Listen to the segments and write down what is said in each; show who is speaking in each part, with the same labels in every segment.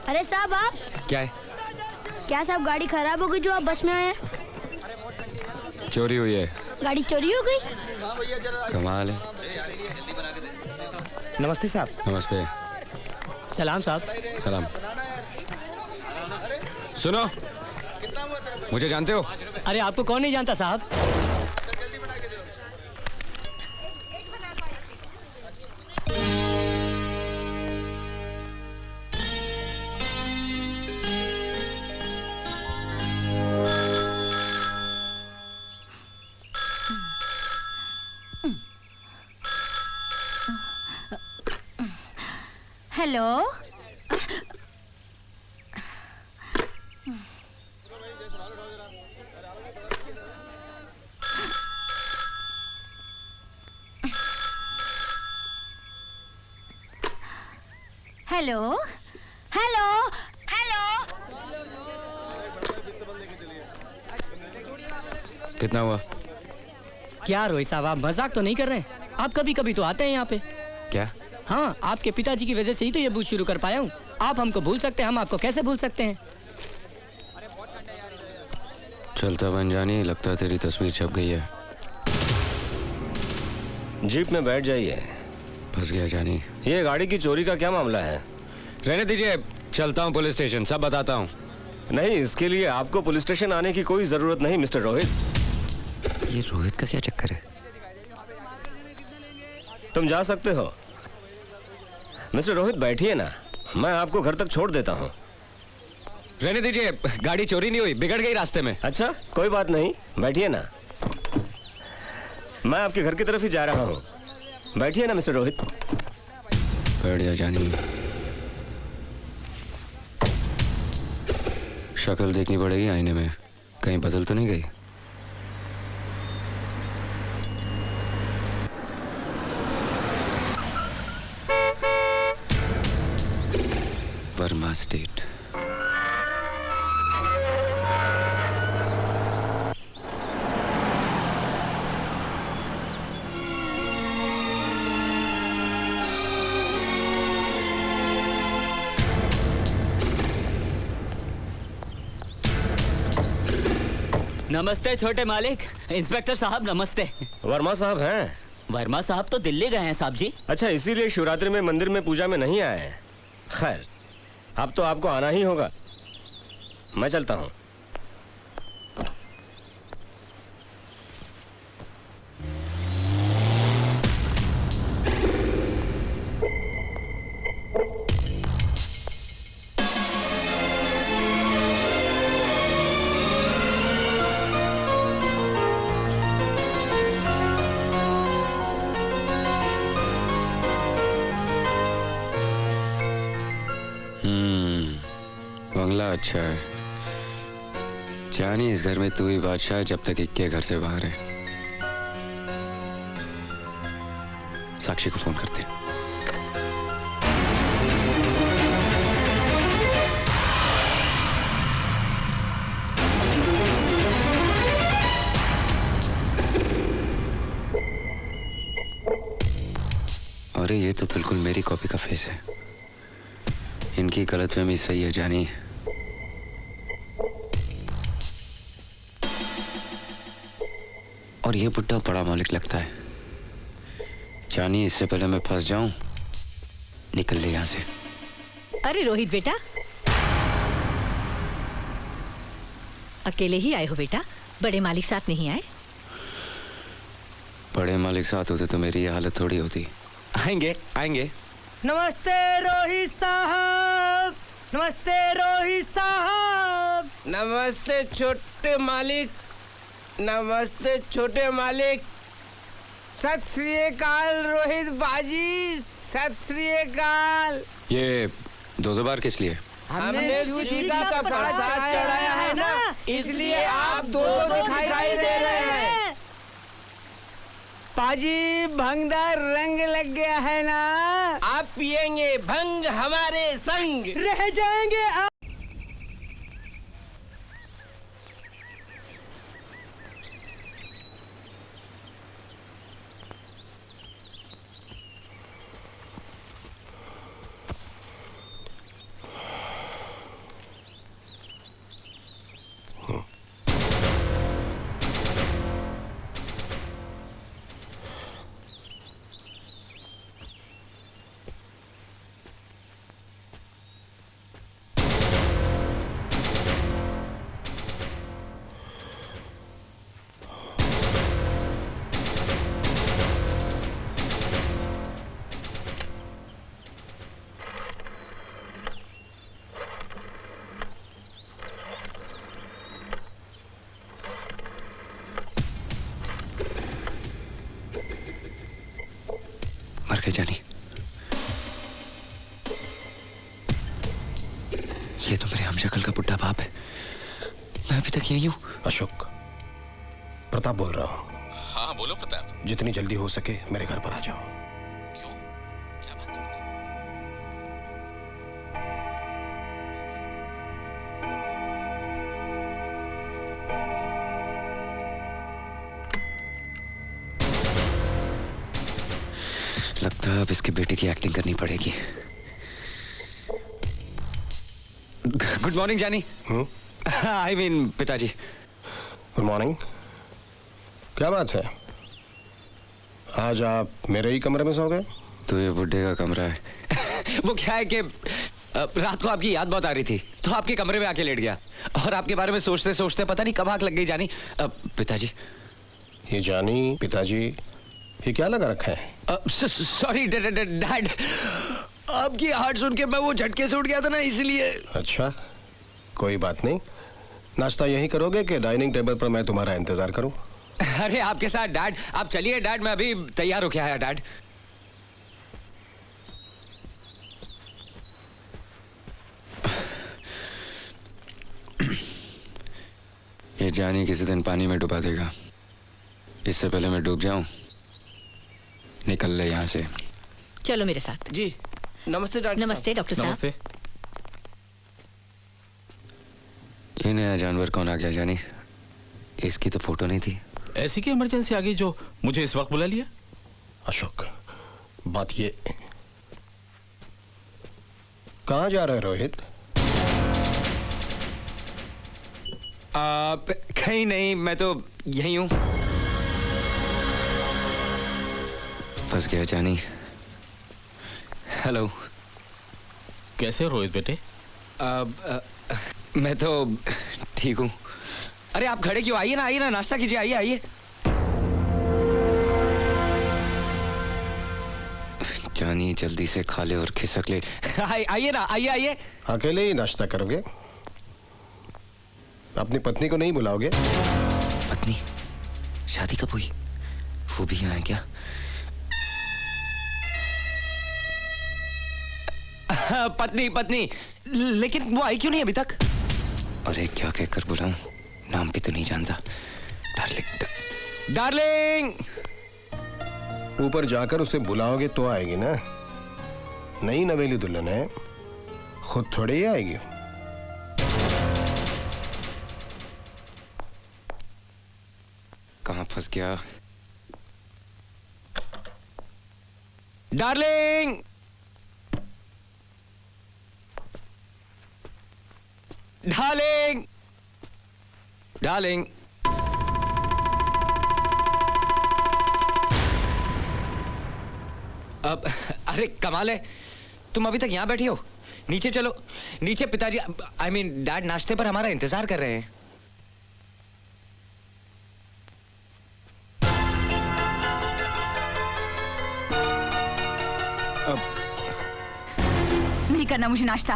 Speaker 1: अरे साहब आप
Speaker 2: क्या है?
Speaker 1: क्या साहब गाड़ी खराब हो गई जो आप बस में आए हैं?
Speaker 2: चोरी हुई है।
Speaker 1: गाड़ी चोरी हो गई?
Speaker 2: कमाल है।
Speaker 3: नमस्ते साहब।
Speaker 2: नमस्ते।
Speaker 4: सलाम साहब।
Speaker 2: सलाम। सुनो, मुझे जानते हो?
Speaker 4: अरे आपको कौन नहीं जानता साहब?
Speaker 5: हेलो। Hello hello hello.
Speaker 2: कितना हुआ?
Speaker 4: क्या रोहित साहब, आप मजाक तो नहीं कर रहे हैं? आप कभी कभी तो आते हैं यहाँ पे।
Speaker 2: क्या?
Speaker 4: हाँ, आपके पिताजी की वजह से ही तो ये बूथ शुरू कर पाया हूँ। आप हमको भूल सकते हैं, हम आपको कैसे भूल सकते हैं?
Speaker 2: चलता बन जानी, लगता है तेरी तस्वीर छप गई है।
Speaker 6: जीप में बैठ जाइए।
Speaker 2: फंस गया जानी।
Speaker 6: ये गाड़ी की चोरी का क्या मामला है?
Speaker 2: रहने दीजिए, चलता हूँ पुलिस स्टेशन, सब बताता हूँ।
Speaker 6: नहीं, इसके लिए आपको पुलिस स्टेशन आने की कोई जरूरत नहीं मिस्टर रोहित।
Speaker 2: ये रोहित का क्या चक्कर है?
Speaker 6: तुम जा सकते हो। मिस्टर रोहित बैठिए ना, मैं आपको घर तक छोड़ देता हूँ।
Speaker 2: रहने दीजिए, गाड़ी चोरी नहीं हुई, बिगड़ गई रास्ते में।
Speaker 6: अच्छा, कोई बात नहीं, बैठिए ना। मैं आपके घर की तरफ ही जा रहा हूँ। बैठिए ना मिस्टर रोहित।
Speaker 2: बैठ जा जानी। शक्ल देखनी पड़ेगी आईने में, कहीं बदल तो नहीं गई। वर्मा स्टेट।
Speaker 7: नमस्ते छोटे मालिक। इंस्पेक्टर साहब नमस्ते।
Speaker 6: वर्मा साहब हैं?
Speaker 7: वर्मा साहब तो दिल्ली गए हैं साहब जी।
Speaker 6: अच्छा, इसीलिए शिवरात्रि में मंदिर में पूजा में नहीं आए। खैर, अब तो आपको आना ही होगा। मैं चलता हूँ।
Speaker 2: बंगला अच्छा है जानी, इस घर में तू ही बादशाह है जब तक इक्के घर से बाहर है। साक्षी को फोन करते हैं। अरे ये तो बिल्कुल मेरी कॉपी का फेस है। इनकी गलतफहमी सही है जानी। और ये बुड्ढा बड़ा मालिक लगता है जानी। इससे पहले मैं फंस जाऊं, निकल ले यहाँ से।
Speaker 5: अरे रोहित बेटा, अकेले ही आए हो बेटा? बड़े मालिक साथ नहीं आए?
Speaker 2: बड़े मालिक साथ होते तो मेरी ये हालत थोड़ी होती। आएंगे आएंगे।
Speaker 3: नमस्ते रोहित साहब। नमस्ते रोहित साहब।
Speaker 8: नमस्ते छोटे मालिक। नमस्ते छोटे मालिक। सत श्री अकाल रोहित बाजी, सत श्री अकाल।
Speaker 2: ये दो बार किस लिए?
Speaker 8: हमने सूजी का प्रसाद चढ़ाया है ना, इसलिए आप दो दिखाई दे रहे हैं।
Speaker 3: पाजी भंगदार रंग लग गया है ना।
Speaker 8: आप पिएंगे भंग हमारे संग,
Speaker 3: रह जाएंगे आप।
Speaker 2: मर गए जानी। ये तो मेरे हमशक्ल का बुड्ढा बाप है। मैं अभी तक यही हूँ।
Speaker 6: अशोक, प्रताप बोल रहा हूँ।
Speaker 9: हाँ बोलो प्रताप।
Speaker 6: जितनी जल्दी हो सके मेरे घर पर आ जाओ।
Speaker 9: क्यों, क्या बात है?
Speaker 2: लगता है अब इसके बेटे की एक्टिंग करनी पड़ेगी। गुड मॉर्निंग जानी। आई मीन पिताजी।
Speaker 6: Good morning. क्या बात है, आज आप मेरे ही कमरे में सो गए?
Speaker 2: तो ये बुड्ढे का कमरा है। वो क्या है कि रात को आपकी याद बहुत आ रही थी तो आपके कमरे में आके लेट गया और आपके बारे में सोचते सोचते पता नहीं कब आंख लग गई जानी। पिताजी।
Speaker 6: ये जानी, पिताजी, ये क्या लगा रखा है?
Speaker 2: सॉरी डैड, आपकी हार्ट सुन के मैं वो झटके से उठ गया था ना, इसलिए।
Speaker 6: अच्छा, कोई बात नहीं। नाश्ता यहीं करोगे कि डाइनिंग टेबल पर मैं तुम्हारा इंतजार करूं?
Speaker 2: अरे आपके साथ डैड। आप चलिए डैड, मैं अभी तैयार हो गया है डैड। ये जानी किसी दिन पानी में डुबा देगा। इससे पहले मैं डूब जाऊं, निकल ले यहाँ से।
Speaker 5: चलो मेरे साथ।
Speaker 3: जी नमस्ते डॉक्टर।
Speaker 5: नमस्ते डॉक्टर साहब।
Speaker 9: नमस्ते।
Speaker 2: ये नया जानवर कौन आ गया जानी? इसकी तो फोटो नहीं थी।
Speaker 9: ऐसी की इमरजेंसी आ गई जो मुझे इस वक्त बुला लिया?
Speaker 6: अशोक, बात ये, कहाँ जा रहे रोहित?
Speaker 2: कहीं नहीं, मैं तो यही हूँ। फंस गया जानी। हेलो।
Speaker 9: कैसे हो रोहित बेटे?
Speaker 2: मैं तो ठीक हूँ। अरे आप खड़े क्यों? आइए ना, नाश्ता कीजिए, आइए। जानी जल्दी से खा ले और खिसक ले। आइए ना, आइए।
Speaker 6: अकेले ही नाश्ता करोगे? अपनी पत्नी को नहीं बुलाओगे?
Speaker 2: पत्नी? शादी कब हुई? वो भी यहाँ है क्या? पत्नी, लेकिन वो आई क्यों नहीं अभी तक? अरे क्या कहकर बुलाऊं? नाम भी तो नहीं जानता। डार्लिंग।
Speaker 6: ऊपर जाकर उसे बुलाओगे तो आएगी ना। नई नवेली दुल्हन है, खुद थोड़ी ही आएगी।
Speaker 2: कहाँ फंस गया? डार्लिंग। डार्लिंग। अब अरे कमाल है, तुम अभी तक यहाँ बैठी हो। नीचे चलो, नीचे पिताजी आई मीन डैड नाश्ते पर हमारा इंतजार कर रहे हैं।
Speaker 5: नहीं करना मुझे नाश्ता,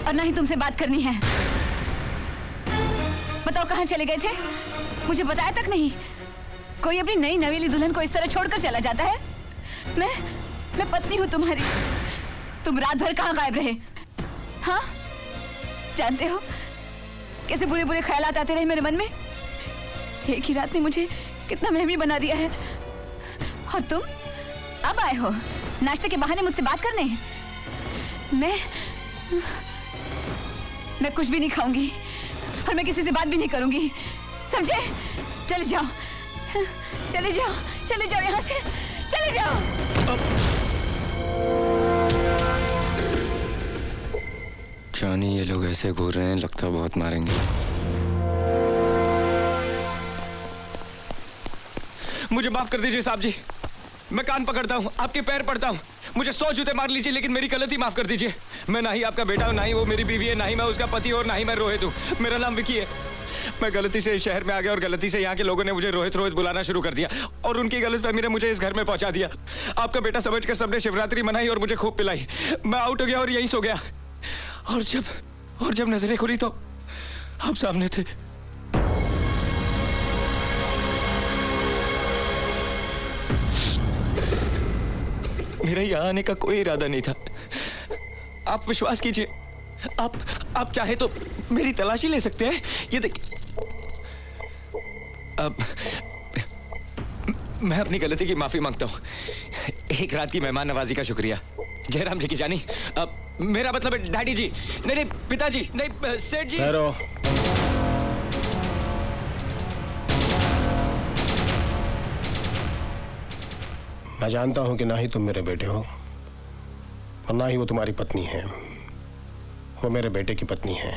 Speaker 5: और ना ही तुमसे बात करनी है। बताओ कहाँ चले गए थे? मुझे बताया तक नहीं। कोई अपनी नई नवेली दुल्हन को इस तरह छोड़कर चला जाता है? मैं पत्नी हूँ तुम्हारी। तुम रात भर कहाँ गायब रहे? हाँ, जानते हो कैसे बुरे बुरे ख्यालात आते रहे मेरे मन में। एक ही रात ने मुझे कितना महमी बना दिया है। और तुम अब आए हो नाश्ते के बहाने मुझसे बात करने। मैं कुछ भी नहीं खाऊंगी और मैं किसी से बात भी नहीं करूंगी, समझे? चले जाओ यहाँ से, चले जाओ।
Speaker 2: जानी ये लोग ऐसे घूर रहे हैं, लगता बहुत मारेंगे। मुझे माफ कर दीजिए साहब जी, मैं कान पकड़ता हूँ, आपके पैर पड़ता हूँ। मुझे 100 जूते मार लीजिए लेकिन मेरी गलती माफ कर दीजिए। मैं ना ही आपका बेटा हूँ, ना ही वो मेरी बीवी है, ना ही मैं उसका पति और ना ही मैं रोहित हूँ। मेरा नाम विकी है। मैं गलती से इस शहर में आ गया और गलती से यहाँ के लोगों ने मुझे रोहित बुलाना शुरू कर दिया और उनकी गलतफहमी ने मुझे इस घर में पहुंचा दिया। आपका बेटा समझ कर सबने शिवरात्रि मनाई और मुझे खूब पिलाई। मैं आउट हो गया और यहीं सो गया। और जब नजरें खुली तो आप सामने थे। मेरा यहाँ आने का कोई इरादा नहीं था। आप विश्वास कीजिए, आप चाहे तो मेरी तलाशी ले सकते हैं। ये देखिए, अब मैं अपनी गलती की माफी मांगता हूँ। एक रात की मेहमान नवाजी का शुक्रिया। जयराम जी की जानी, अब मेरा मतलब है डैडी जी, नहीं पिताजी, नहीं सेठ जी।
Speaker 10: ठहरो। मैं जानता हूं कि ना ही तुम मेरे बेटे हो और ना ही वो तुम्हारी पत्नी है। वो मेरे बेटे की पत्नी है,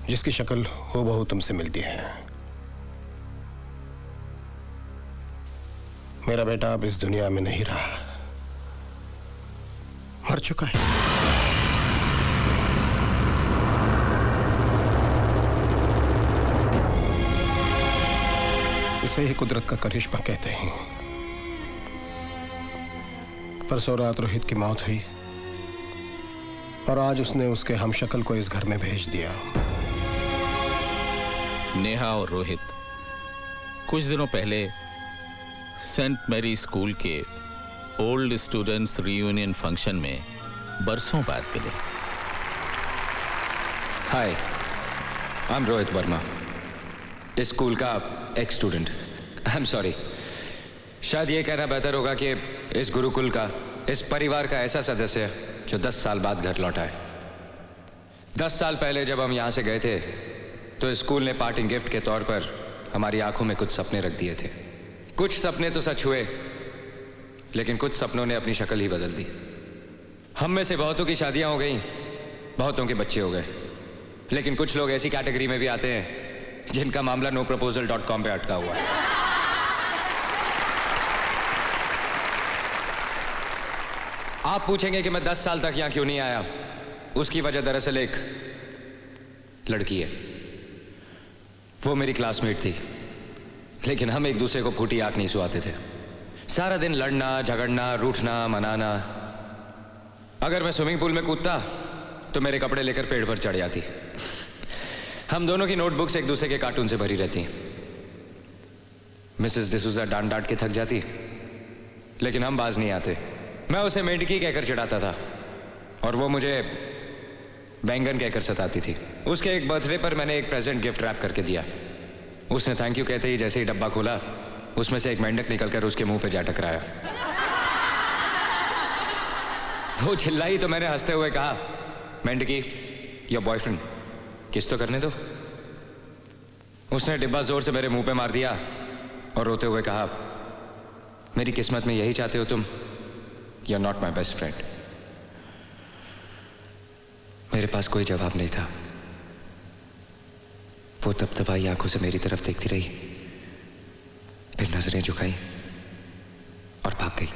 Speaker 10: जिसकी शक्ल हूबहू तुमसे मिलती है। मेरा बेटा अब इस दुनिया में नहीं रहा, मर चुका है। इसे ही कुदरत का करिश्मा कहते हैं। परसों रात रोहित की मौत हुई और आज उसने उसके हमशक्ल को इस घर में भेज दिया।
Speaker 9: नेहा और रोहित कुछ दिनों पहले सेंट मैरी स्कूल के ओल्ड स्टूडेंट्स रियूनियन फंक्शन में बरसों बाद मिले।
Speaker 2: हाय, आई एम रोहित वर्मा, इस स्कूल का x student. I am sorry, शायद ये कहना बेहतर होगा कि इस गुरुकुल का, इस परिवार का ऐसा सदस्य जो 10 साल बाद घर लौटा है। 10 साल पहले जब हम यहाँ से गए थे तो स्कूल ने पार्टिंग गिफ्ट के तौर पर हमारी आंखों में कुछ सपने रख दिए थे। कुछ सपने तो सच हुए, लेकिन कुछ सपनों ने अपनी शक्ल ही बदल दी। हम में से बहुतों की शादियां हो गई, बहुतों के बच्चे हो गए, लेकिन कुछ लोग ऐसी कैटेगरी में भी आते हैं जिनका मामला noproposal.com पे अटका हुआ है। आप पूछेंगे कि मैं 10 साल तक यहां क्यों नहीं आया। उसकी वजह दरअसल एक लड़की है। वो मेरी क्लासमेट थी, लेकिन हम एक दूसरे को फूटी आंख नहीं सुहाते थे। सारा दिन लड़ना, झगड़ना, रूठना, मनाना। अगर मैं स्विमिंग पूल में कूदता तो मेरे कपड़े लेकर पेड़ पर चढ़ जाती। हम दोनों की नोटबुक्स एक दूसरे के कार्टून से भरी रहती। मिसेस डिसूजा डांट डांट के थक जाती, लेकिन हम बाज नहीं आते। मैं उसे मेंढकी कहकर चिढ़ाता था और वो मुझे बैंगन कहकर सताती थी। उसके एक बर्थडे पर मैंने एक प्रेजेंट गिफ्ट रैप करके दिया। उसने थैंक यू कहते ही जैसे ही डब्बा खोला, उसमें से एक मेंढक निकलकर उसके मुंह पे जा टकराया। वो चिल्लाई तो मैंने हंसते हुए कहा, मेंढकी, योर बॉयफ्रेंड, किस तो करने दो। उसने डिब्बा जोर से मेरे मुंह पे मार दिया और रोते हुए कहा, मेरी किस्मत में यही चाहते हो तुम? You are not my best friend. मेरे पास कोई जवाब नहीं था। वो तपतपाई आंखों से मेरी तरफ देखती रही, फिर नजरें झुकाई और भाग गई।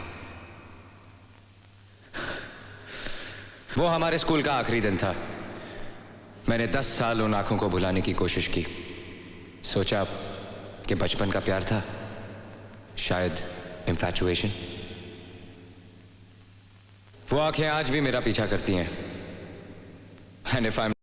Speaker 2: वो हमारे स्कूल का आखिरी दिन था। मैंने 10 साल उन आंखों को भुलाने की कोशिश की। सोचा कि बचपन का प्यार था, शायद इंफैचुएशन। वो आंखें आज भी मेरा पीछा करती हैं। And if I'm